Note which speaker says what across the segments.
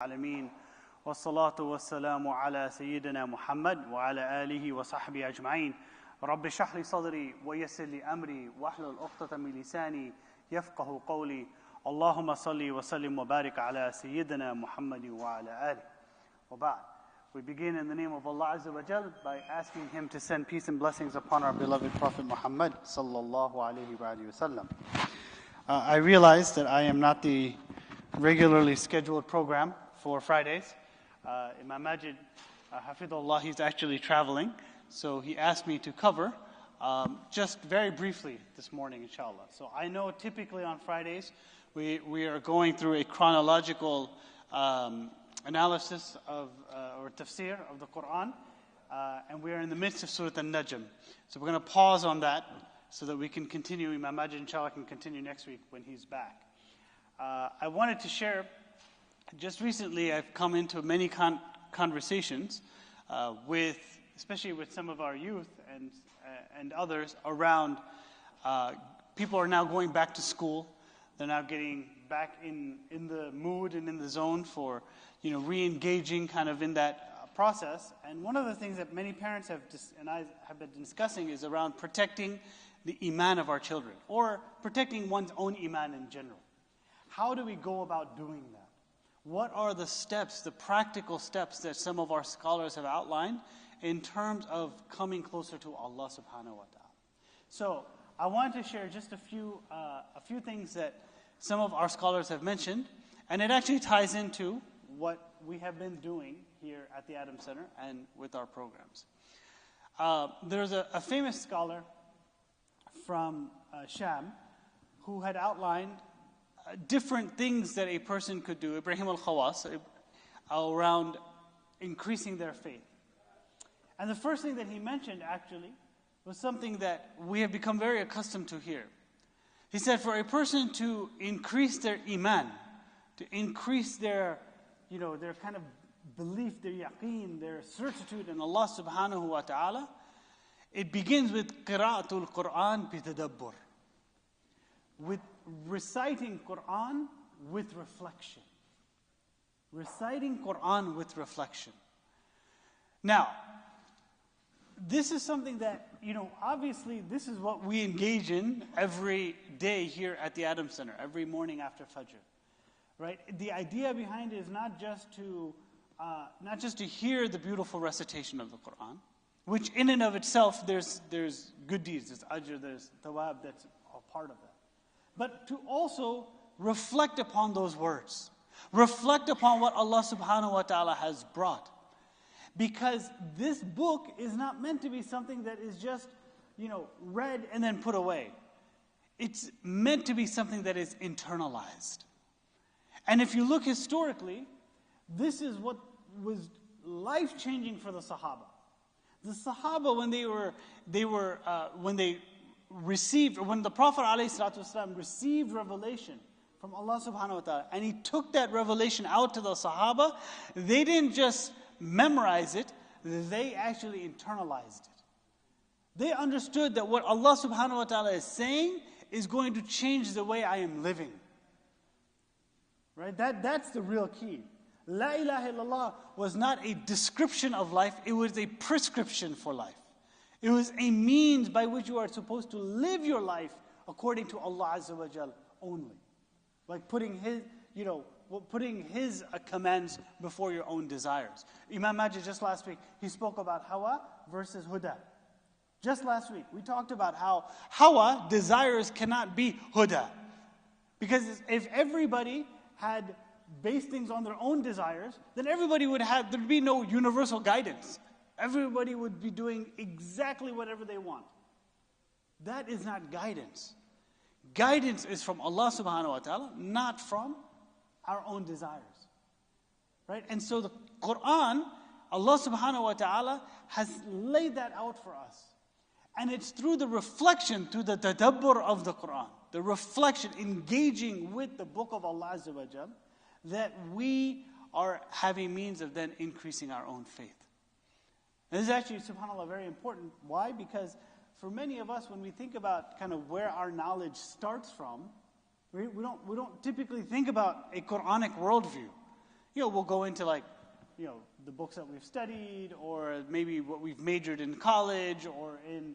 Speaker 1: العالمين والصلاة والسلام على سيدنا محمد وعلى آله وصحبه أجمعين رب اشرح لي صدري ويسر لي أمري واحلل عقدة من لساني يفقه قولي اللهم صل وسلم وبارك على سيدنا محمد وعلى آله وبعد. We begin in the name of Allah Azza wa Jal by asking Him to send peace and blessings upon our beloved Prophet Muhammad sallallahu alayhi wa sallam. I realize that I am not the regularly scheduled program for Fridays. Imam Majid, Hafidullah, he's actually traveling, so he asked me to cover just very briefly this morning, inshallah. So I know typically on Fridays we are going through a chronological analysis of or tafsir of the Quran, and we are in the midst of Surah An-Najm. So we're going to pause on that so that we can continue. Imam Majid, inshallah, can continue next week when he's back. I wanted to share, just recently I've come into many conversations especially with some of our youth and others around, people are now going back to school. They're now getting back in the mood and in the zone for, re-engaging kind of in that process. And one of the things that many parents and I have been discussing is around protecting the iman of our children, or protecting one's own iman in general. How do we go about doing that? What are the steps, the practical steps that some of our scholars have outlined in terms of coming closer to Allah subhanahu wa ta'ala? So I wanted to share just a few things that some of our scholars have mentioned, and it actually ties into what we have been doing here at the Adam Center and with our programs. There's a famous scholar from Sham who had outlined different things that a person could do, Ibrahim al-Khawas, around increasing their faith. And the first thing that he mentioned actually was something that we have become very accustomed to here. He said for a person to increase their iman, to increase their kind of belief, their yaqeen, their certitude in Allah subhanahu wa ta'ala, it begins with qira'atul Qur'an bitadabbur, with reciting Quran with reflection. Reciting Quran with reflection. Now, this is something that, obviously this is what we engage in every day here at the Adam Center, every morning after Fajr. Right? The idea behind it is not just to hear the beautiful recitation of the Quran, which in and of itself there's good deeds, there's ajr, there's thawab, that's a part of that. But to also reflect upon those words. Reflect upon what Allah subhanahu wa ta'ala has brought. Because this book is not meant to be something that is just, read and then put away. It's meant to be something that is internalized. And if you look historically, this is what was life-changing for the Sahaba. The Sahaba, when the Prophet ﷺ received revelation from Allah subhanahu wa ta'ala, and he took that revelation out to the Sahaba, they didn't just memorize it, they actually internalized it. They understood that what Allah subhanahu wa ta'ala is saying is going to change the way I am living. Right? That's the real key. La ilaha illallah was not a description of life, it was a prescription for life. It was a means by which you are supposed to live your life according to Allah Azza wa Jal only. Like putting His commands before your own desires. Imam Majid just last week, he spoke about Hawa versus Huda. Just last week, we talked about how Hawa, desires, cannot be Huda. Because if everybody had based things on their own desires, then there'd be no universal guidance. Everybody would be doing exactly whatever they want. That is not guidance. Guidance is from Allah subhanahu wa ta'ala, not from our own desires. Right? And so the Quran, Allah subhanahu wa ta'ala has laid that out for us. And it's through the reflection, through the tadabbur of the Quran, the reflection, engaging with the book of Allah Azza wa Jal, that we are having means of then increasing our own faith. And this is actually, subhanAllah, very important. Why? Because for many of us, when we think about kind of where our knowledge starts from, we don't typically think about a Quranic worldview. we'll go into like, the books that we've studied, or maybe what we've majored in college or in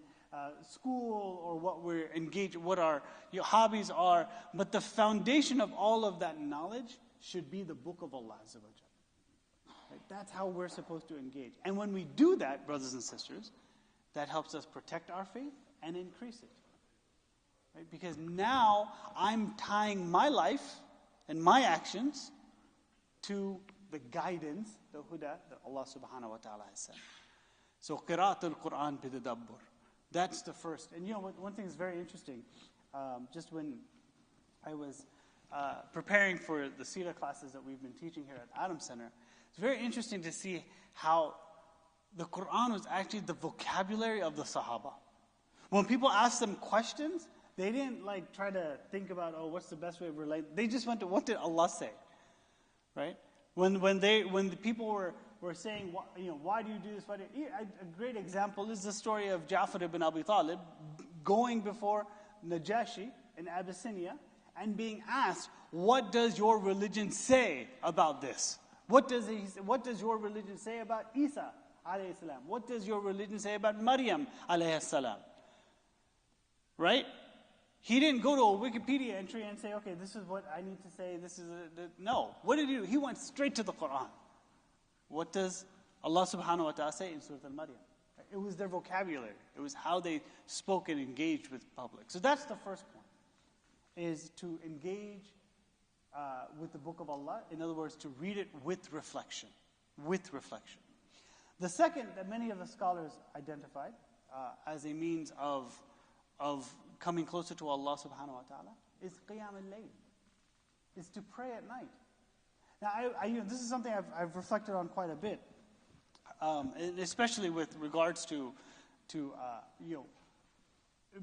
Speaker 1: school, or what we're engaged, what our hobbies are. But the foundation of all of that knowledge should be the book of Allah Azza wa Jalla. Right? That's how we're supposed to engage. And when we do that, brothers and sisters, that helps us protect our faith and increase it. Right? Because now I'm tying my life and my actions to the guidance, the huda that Allah subhanahu wa ta'ala has sent. So qira'atul Quran bidadabbur. That's the first. And one thing is very interesting. Just when I was preparing for the Seerah classes that we've been teaching here at Adam Center, it's very interesting to see how the Quran was actually the vocabulary of the Sahaba. When people asked them questions, they didn't try to think about, what's the best way of relating. They just went to, what did Allah say? Right? When the people were saying, why do you do this? A great example is the story of Ja'far ibn Abi Talib going before Najashi in Abyssinia and being asked, what does your religion say about this? What does your religion say about Isa alayhi salam? What does your religion say about Maryam alayhi salam? Right? He didn't go to a Wikipedia entry and say, okay, this is what I need to say. No. What did he do? He went straight to the Quran. What does Allah subhanahu wa ta'ala say in Surah Al-Maryam? It was their vocabulary. It was how they spoke and engaged with the public. So that's the first point, is to engage with the book of Allah. In other words, to read it with reflection. With reflection. The second that many of the scholars identified as a means of coming closer to Allah subhanahu wa ta'ala is qiyam al-layl, is to pray at night. Now, this is something I've reflected on quite a bit, and especially with regards to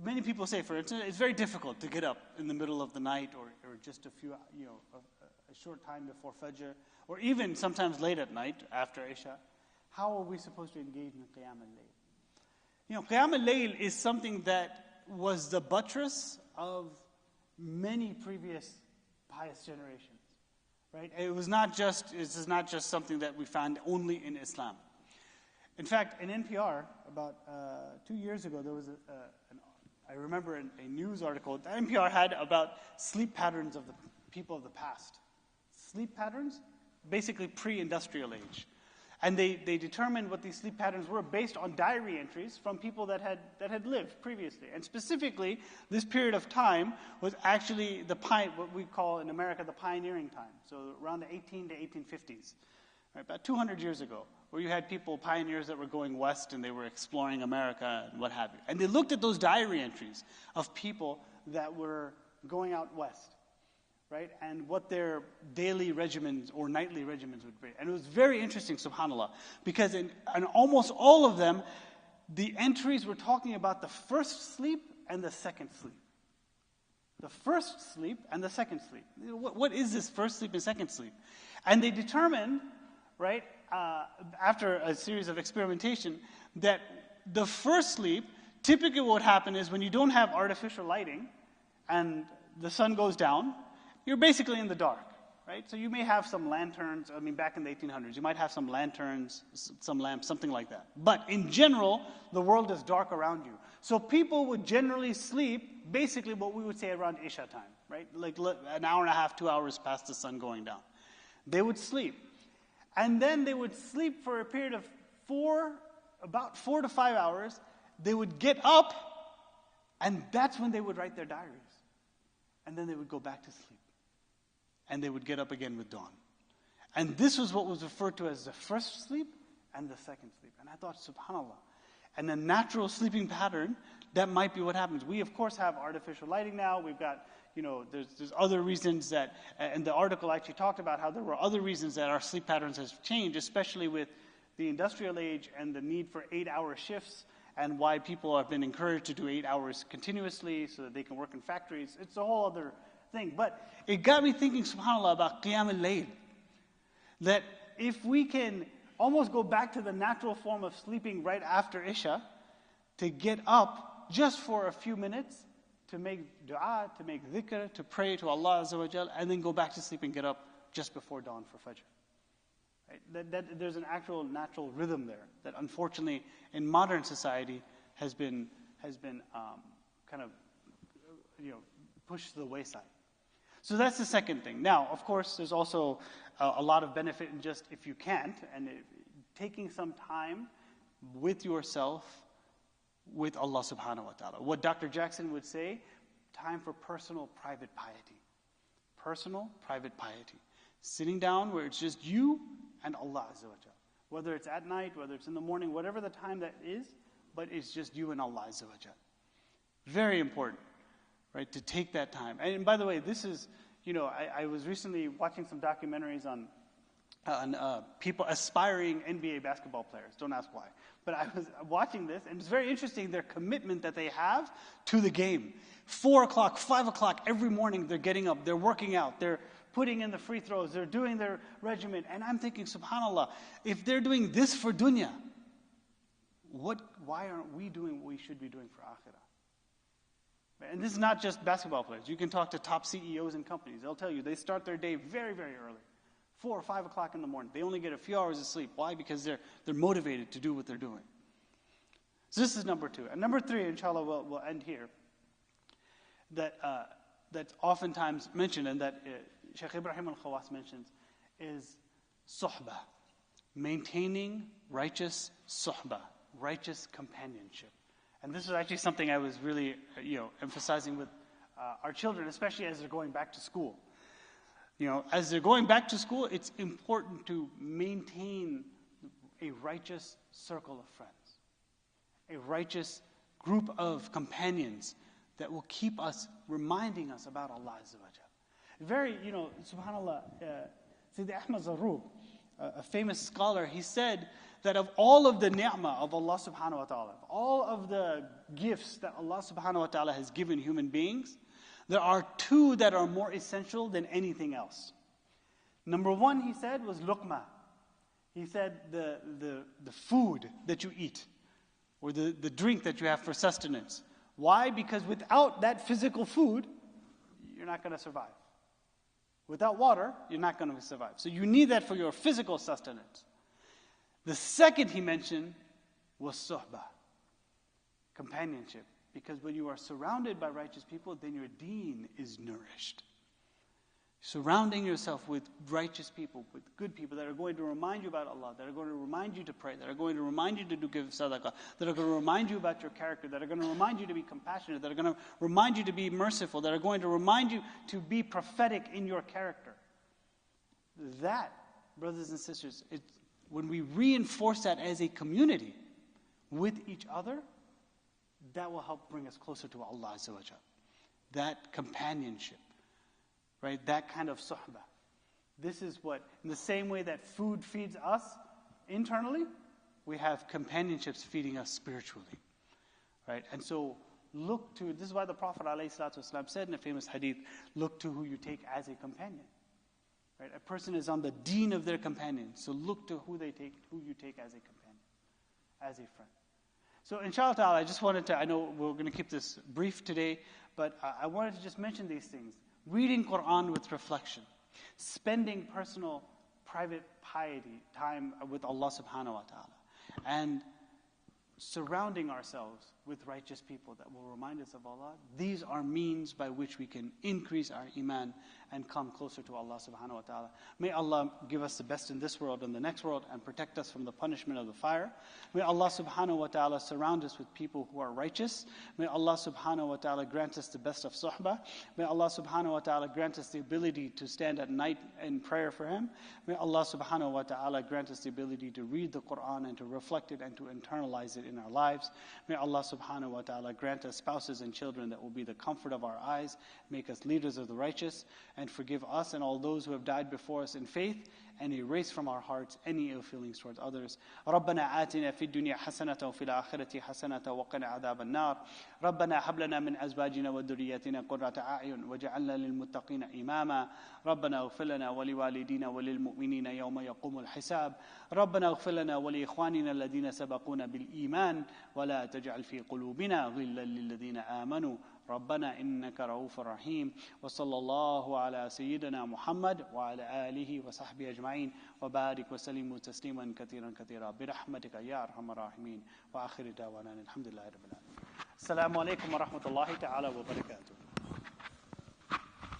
Speaker 1: many people say, for instance, it's very difficult to get up in the middle of the night or just a short time before Fajr, or even sometimes late at night after Isha. How are we supposed to engage in qiyam al-layl? Qiyam al-layl is something that was the buttress of many previous pious generations, right? This is not just something that we found only in Islam. In fact, in NPR, about 2 years ago, there was I remember a news article that NPR had about sleep patterns of the people of the past. Sleep patterns, basically pre-industrial age. And they determined what these sleep patterns were based on diary entries from people that had lived previously. And specifically, this period of time was actually what we call in America the pioneering time. So around the 18 to 1850s, right, about 200 years ago, where you had pioneers that were going west and they were exploring America and what have you. And they looked at those diary entries of people that were going out west, right? And what their daily regimens or nightly regimens would be. And it was very interesting, subhanAllah, because in almost all of them, the entries were talking about the first sleep and the second sleep. The first sleep and the second sleep. What is this first sleep and second sleep? And they determined, right, after a series of experimentation, that the first sleep, typically what would happen is when you don't have artificial lighting and the sun goes down, you're basically in the dark, right? So you may have some lanterns. Back in the 1800s, you might have some lanterns, some lamps, something like that. But in general, the world is dark around you. So people would generally sleep, basically what we would say around Isha time, right? Like an hour and a half, 2 hours past the sun going down. They would sleep. And then they would sleep for a period of about 4 to 5 hours. They would get up, and that's when they would write their diaries. And then they would go back to sleep. And they would get up again with dawn. And this was what was referred to as the first sleep and the second sleep. And I thought, subhanAllah. And the natural sleeping pattern, that might be what happens. We, of course, have artificial lighting now. We've got, there's other reasons that, and the article actually talked about how there were other reasons that our sleep patterns have changed, especially with the industrial age and the need for 8-hour shifts, and why people have been encouraged to do 8 hours continuously so that they can work in factories. It's a whole other thing. But it got me thinking, subhanAllah, about qiyam al-layl. That if we can almost go back to the natural form of sleeping right after Isha, to get up just for a few minutes, to make dua, to make dhikr, to pray to Allah Azza wa Jal, and then go back to sleep and get up just before dawn for Fajr. that there's an actual natural rhythm there that unfortunately in modern society has been kind of pushed to the wayside. So that's the second thing. Now, of course, there's also a lot of benefit in just if you can't, and taking some time with yourself, with Allah subhanahu wa ta'ala. What Dr. Jackson would say, time for personal, private piety. Personal, private piety. Sitting down where it's just you and Allah Azza wa Jal. Whether it's at night, whether it's in the morning, whatever the time that is, but it's just you and Allah Azza wa Jal. Very important, right, to take that time. And by the way, this is, I was recently watching some documentaries on people, aspiring NBA basketball players. Don't ask why. But I was watching this, and it's very interesting, their commitment that they have to the game. 4 o'clock, 5 o'clock, every morning they're getting up, they're working out, they're putting in the free throws, they're doing their regimen. And I'm thinking, subhanAllah, if they're doing this for dunya, why aren't we doing what we should be doing for akhirah? And this is not just basketball players. You can talk to top CEOs in companies. They'll tell you they start their day very, very early. 4 or 5 o'clock in the morning. They only get a few hours of sleep. Why? Because they're motivated to do what they're doing. So this is number 2. And number 3, inshallah, we'll end here. That's oftentimes mentioned, and that Shaykh Ibrahim al-Khawas mentions, is suhbah. Maintaining righteous suhbah, righteous companionship. And this is actually something I was really emphasizing with our children, especially as they're going back to school. As they're going back to school, it's important to maintain a righteous circle of friends, a righteous group of companions that will keep us, reminding us about Allah Azza wa Jal. Very, subhanAllah, Sayyid Ahmad Zarruq, a famous scholar, he said that of all of the ni'mah of Allah subhanahu wa ta'ala, all of the gifts that Allah subhanahu wa ta'ala has given human beings, there are 2 that are more essential than anything else. Number 1, he said, was luqma. He said the food that you eat, or the drink that you have for sustenance. Why? Because without that physical food, you're not going to survive. Without water, you're not going to survive. So you need that for your physical sustenance. The second he mentioned was suhbah, companionship. Because when you are surrounded by righteous people, then your deen is nourished. Surrounding yourself with righteous people, with good people that are going to remind you about Allah, that are going to remind you to pray, that are going to remind you to give sadaqah, that are going to remind you about your character, that are going to remind you to be compassionate, that are going to remind you to be merciful, that are going to remind you to be prophetic in your character. That, brothers and sisters, when we reinforce that as a community with each other, that will help bring us closer to Allah Azza wa Jal. That companionship, right? That kind of suhbah. This is what, in the same way that food feeds us internally, we have companionships feeding us spiritually, right? And so this is why the Prophet ﷺ said in a famous hadith, look to who you take as a companion, right? A person is on the deen of their companion, so look to who you take as a companion, as a friend. So inshallah ta'ala, I just wanted to, I know we're going to keep this brief today, but I wanted to just mention these things. Reading Quran with reflection. Spending personal, private piety, time with Allah subhanahu wa ta'ala. And surrounding ourselves with righteous people that will remind us of Allah. These are means by which we can increase our iman and come closer to Allah subhanahu wa ta'ala. May Allah give us the best in this world and the next world and protect us from the punishment of the fire. May Allah subhanahu wa ta'ala surround us with people who are righteous. May Allah subhanahu wa ta'ala grant us the best of suhbah. May Allah subhanahu wa ta'ala grant us the ability to stand at night in prayer for Him. May Allah subhanahu wa ta'ala grant us the ability to read the Quran and to reflect it and to internalize it in our lives. May Allah subhanahu wa ta'ala grant us spouses and children that will be the comfort of our eyes, make us leaders of the righteous, and forgive us and all those who have died before us in faith, and erase from our hearts any ill feelings towards others. ربنا آتنا في الدنيا حسنة وفي الآخرة حسنة وقنا عذاب النار. ربنا هب لنا من أزواجنا وذرياتنا قرة أعين واجعلنا للمتقين إماما. ربنا اغفر لنا ولوالدينا وللمؤمنين يوم يقوم الحساب. ربنا اغفر لنا ولإخواننا الذين سبقونا بالإيمان ولا تجعل في قلوبنا غلا للذين آمنوا ربنا إنك رؤوف رحيم وصلى الله على سيدنا محمد وعلى آله وصحبه أجمعين وبارك وسلم تسليما كثيرا كثيرا برحمتك يا أرحم الراحمين وآخر دعوانا الحمد لله رب العالمين. السلام عليكم ورحمة الله تعالى وبركاته.